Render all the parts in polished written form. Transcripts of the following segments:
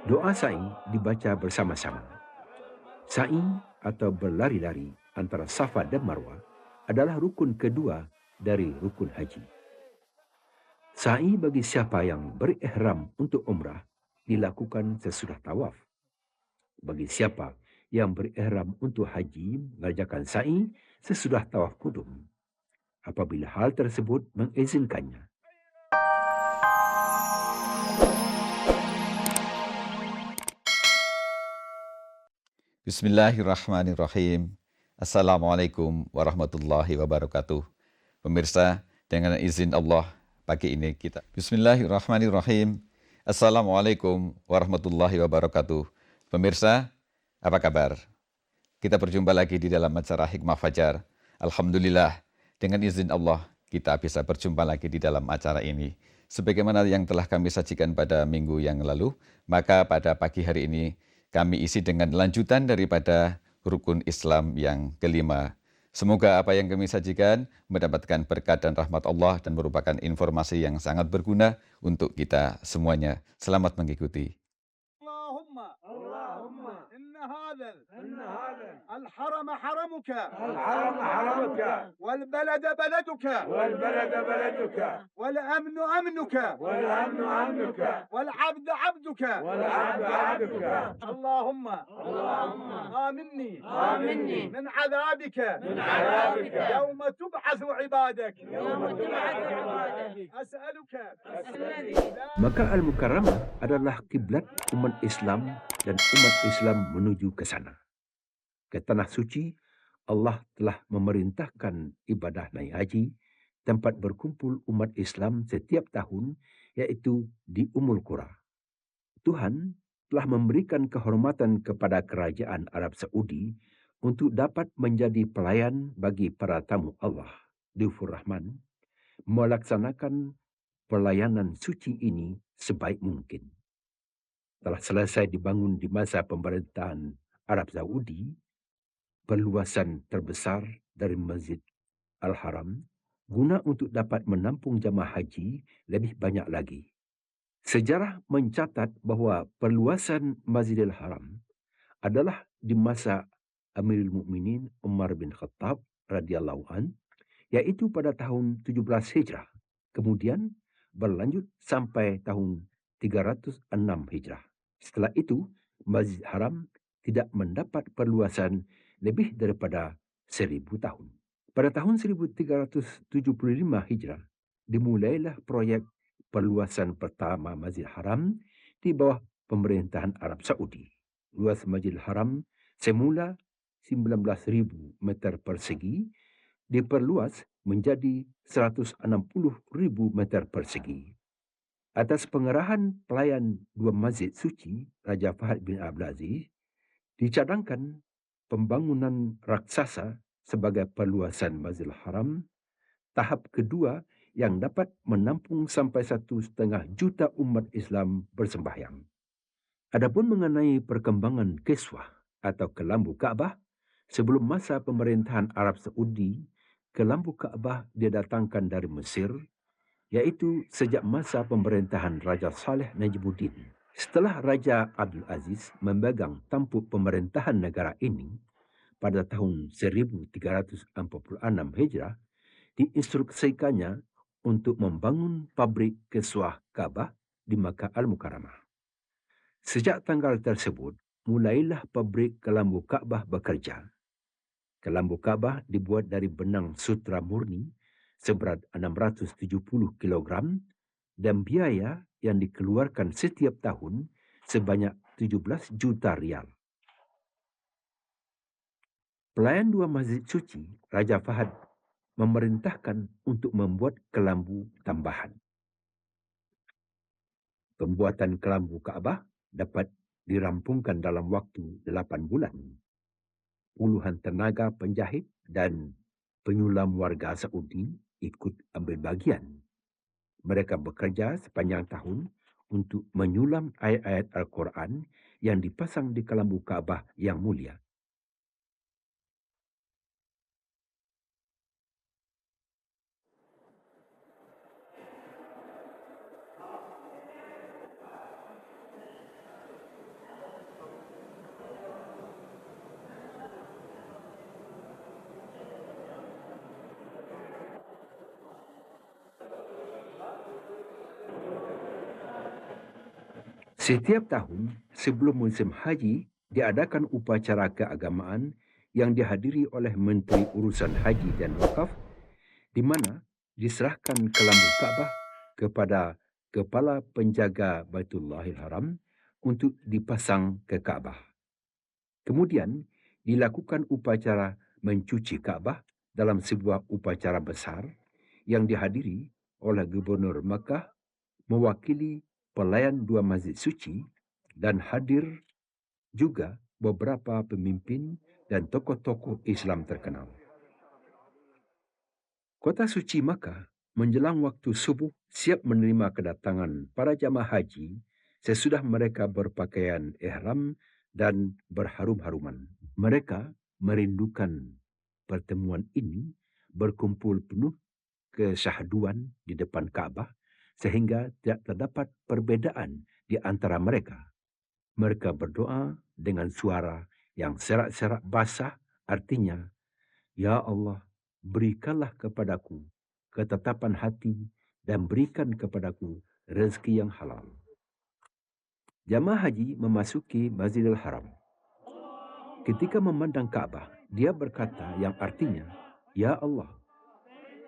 Doa sa'i dibaca bersama-sama. Sa'i atau berlari-lari antara Safa dan Marwah adalah rukun kedua dari rukun haji. Sa'i bagi siapa yang berihram untuk umrah dilakukan sesudah tawaf. Bagi siapa yang berihram untuk haji mengerjakan sa'i sesudah tawaf kudum apabila hal tersebut mengizinkannya. Bismillahirrahmanirrahim. Assalamualaikum warahmatullahi wabarakatuh. Pemirsa, dengan izin Allah, pagi ini kita. Bismillahirrahmanirrahim. Assalamualaikum warahmatullahi wabarakatuh. Pemirsa, apa kabar? Kita berjumpa lagi di dalam acara Hikmah Fajar. Alhamdulillah, dengan izin Allah, kita bisa berjumpa lagi di dalam acara ini. Sebagaimana yang telah kami sajikan pada minggu yang lalu, maka pada pagi hari ini kami isi dengan lanjutan daripada rukun Islam yang kelima. Semoga apa yang kami sajikan mendapatkan berkat dan rahmat Allah dan merupakan informasi yang sangat berguna untuk kita semuanya. Selamat mengikuti. اللهم إن هذا الحرم حرمك الحرم حرمك والبلد بلدك والبلد بلدك والأمن أمنك والأمن أمنك والعبد عبدك والعبد عبدك اللهم آمني آمني من عذابك من عذابك يوم تبعث عبادك يوم تبعث عبادك أسألك Maka Al-Mukarramah adalah kiblat umat Islam dan umat Islam menuju ke sana. Ke tanah suci, Allah telah memerintahkan ibadah naik haji, tempat berkumpul umat Islam setiap tahun, iaitu di Ummul Qura. Tuhan telah memberikan kehormatan kepada kerajaan Arab Saudi untuk dapat menjadi pelayan bagi para tamu Allah, Dufur Rahman, melaksanakan pelayanan suci ini sebaik mungkin. Telah selesai dibangun di masa pemerintahan Arab Saudi, perluasan terbesar dari Masjid Al-Haram guna untuk dapat menampung jamaah haji lebih banyak lagi. Sejarah mencatat bahawa perluasan Masjidil Haram adalah di masa Amirul Mukminin Umar bin Khattab radhiyallahu an, iaitu pada tahun 17 Hijrah. Kemudian berlanjut sampai tahun 306 Hijrah. Setelah itu, Masjid Haram tidak mendapat perluasan lebih daripada 1000 tahun. Pada tahun 1375 Hijrah, dimulailah proyek perluasan pertama Masjid Haram di bawah pemerintahan Arab Saudi. Luas Masjid Haram semula 19,000 meter persegi diperluas menjadi 160,000 meter persegi. Atas pengerahan pelayan dua masjid suci, Raja Fahad bin Abdul Aziz, dicadangkan pembangunan raksasa sebagai perluasan Masjidil Haram, tahap kedua yang dapat menampung sampai 1,5 juta umat Islam bersembahyang. Adapun mengenai perkembangan kiswah atau kelambu Kaabah, sebelum masa pemerintahan Arab Saudi, kelambu Kaabah didatangkan dari Mesir, iaitu sejak masa pemerintahan Raja Saleh Najibuddin. Setelah Raja Abdul Aziz memegang tampuk pemerintahan negara ini pada tahun 1346 Hijrah, diinstruksikannya untuk membangun pabrik kiswah Kaabah di Makkah Al-Mukarramah. Sejak tanggal tersebut, mulailah pabrik kelambu Kaabah bekerja. Kelambu Kaabah dibuat dari benang sutra murni seberat 670 kilogram dan biaya yang dikeluarkan setiap tahun sebanyak 17 juta rial. Pelayan dua masjid suci, Raja Fahad memerintahkan untuk membuat kelambu tambahan. Pembuatan kelambu Kaabah dapat dirampungkan dalam waktu 8 bulan. Puluhan tenaga penjahit dan penyulam warga Saudi ikut ambil bagian. Mereka bekerja sepanjang tahun untuk menyulam ayat-ayat Al-Quran yang dipasang di kelambu Kaabah yang mulia. Setiap tahun sebelum musim haji, diadakan upacara keagamaan yang dihadiri oleh Menteri Urusan Haji dan Wakaf, di mana diserahkan kelambu Kaabah kepada Kepala Penjaga Baitullahil Haram untuk dipasang ke Kaabah. Kemudian dilakukan upacara mencuci Kaabah dalam sebuah upacara besar yang dihadiri oleh Gubernur Makkah mewakili pelayan dua masjid suci dan hadir juga beberapa pemimpin dan tokoh-tokoh Islam terkenal. Kota suci Makkah menjelang waktu subuh siap menerima kedatangan para jamaah haji sesudah mereka berpakaian ihram dan berharum-haruman. Mereka merindukan pertemuan ini berkumpul penuh kesyahduan di depan Kaabah sehingga tidak terdapat perbedaan di antara mereka. Mereka berdoa dengan suara yang serak-serak basah, artinya, Ya Allah, berikanlah kepadaku ketetapan hati dan berikan kepadaku rezeki yang halal. Jamaah haji memasuki Masjidil Haram. Ketika memandang Kaabah, dia berkata yang artinya, Ya Allah,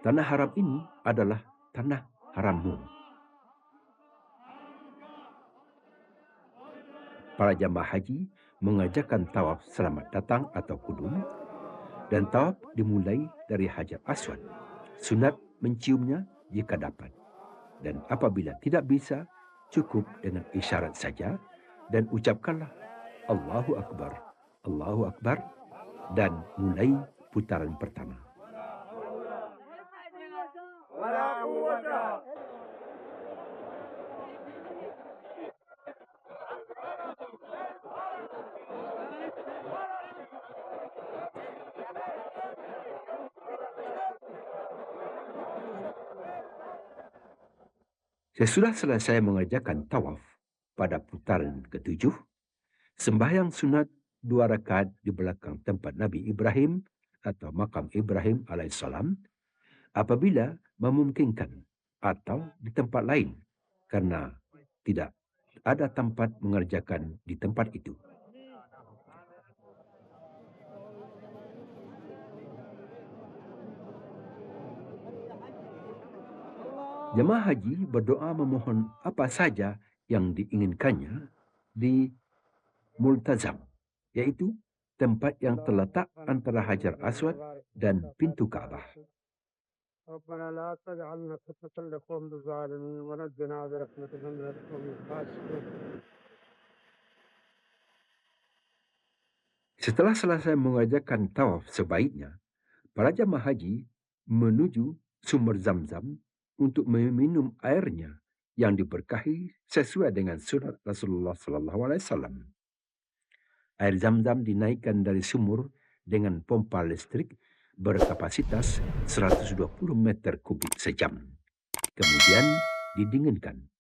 tanah haram ini adalah tanah harammu. Para jamaah haji mengerjakan tawaf selamat datang atau kudum, dan tawaf dimulai dari Hajar Aswad. Sunat menciumnya jika dapat. Dan apabila tidak bisa, cukup dengan isyarat saja dan ucapkanlah Allahu Akbar dan mulai putaran pertama. ولا قوة. Sesudah selesai mengerjakan tawaf pada putaran ketujuh, sembahyang sunat 2 rakaat di belakang tempat Nabi Ibrahim atau makam Ibrahim alaihissalam apabila memungkinkan atau di tempat lain karena tidak ada tempat mengerjakan di tempat itu. Jemaah haji berdoa memohon apa saja yang diinginkannya di Multazam, yaitu tempat yang terletak antara Hajar Aswad dan pintu Kaabah. ربنا لا تجعلنا فتنة لقوم الظالمين ونجنا برحمتك من القوم الفاسقين. Setelah selesai mengerjakan tawaf sebaiknya, para jamaah haji menuju sumber Zamzam untuk meminum airnya yang diberkahi sesuai dengan sunnah Rasulullah SAW. Air Zamzam dinaikkan dari sumur dengan pompa listrik berkapasitas 120 meter kubik sejam. Kemudian didinginkan.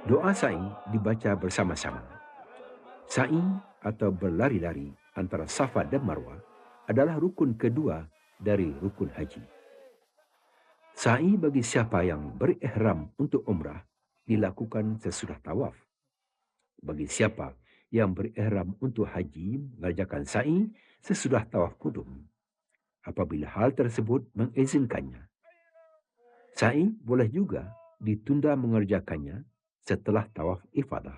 Doa sa'i dibaca bersama-sama. Sa'i atau berlari-lari antara Safa dan Marwah adalah rukun kedua dari rukun haji. Sa'i bagi siapa yang berihram untuk umrah dilakukan sesudah tawaf. Bagi siapa yang berihram untuk haji mengerjakan sa'i sesudah tawaf kudum, apabila hal tersebut mengizinkannya. Sa'i boleh juga ditunda mengerjakannya setelah tawaf ifadah.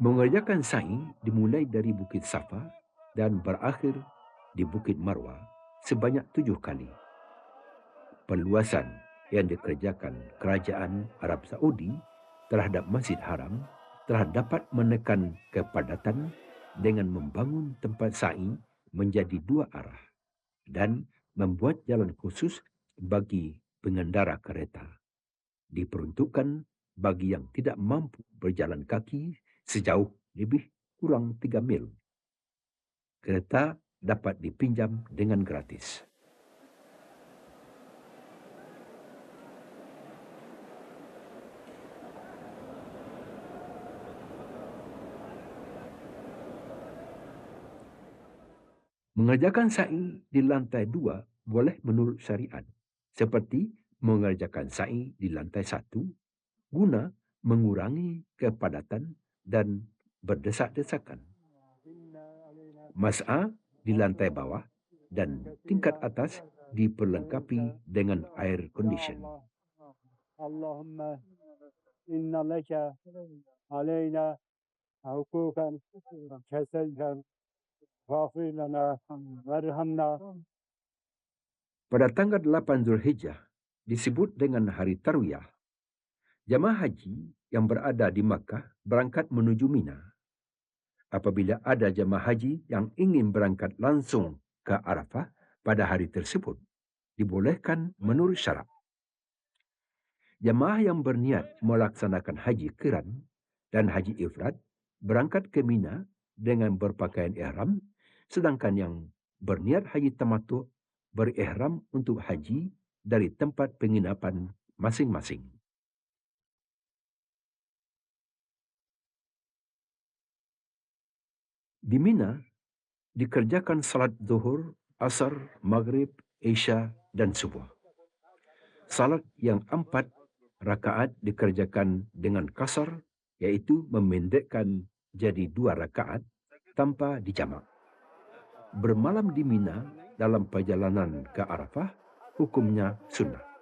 Mengerjakan sa'i dimulai dari Bukit Safa dan berakhir di Bukit Marwah sebanyak 7 kali. Perluasan yang dikerjakan Kerajaan Arab Saudi terhadap Masjid Haram telah dapat menekan kepadatan dengan membangun tempat sa'i menjadi 2 arah dan membuat jalan khusus bagi pengendara kereta. Diperuntukkan bagi yang tidak mampu berjalan kaki sejauh lebih kurang 3 mil. Kereta dapat dipinjam dengan gratis. Mengerjakan sa'i di lantai 2 boleh menurut syariat, seperti mengerjakan sa'i di lantai 1 guna mengurangi kepadatan dan berdesak-desakan. Mas'a di lantai bawah dan tingkat atas diperlengkapi dengan air condition. Allahumma inna laka alaina hukukan kasalkan faghfir lana warhamna. Pada tanggal 8 Zulhijjah disebut dengan hari Tarwiyah. Jamaah haji yang berada di Makkah berangkat menuju Mina. Apabila ada jamaah haji yang ingin berangkat langsung ke Arafah pada hari tersebut, dibolehkan menurut syarat. Jamaah yang berniat melaksanakan haji qiran dan haji ifrad berangkat ke Mina dengan berpakaian ihram, sedangkan yang berniat haji tamattu berihram untuk haji dari tempat penginapan masing-masing. Di Mina dikerjakan salat zuhur, asar, maghrib, isya dan subuh. Salat yang 4 rakaat dikerjakan dengan kasar, iaitu memendekkan jadi 2 rakaat tanpa dijamak. Bermalam di Mina dalam perjalanan ke Arafah hukumnya sunnah.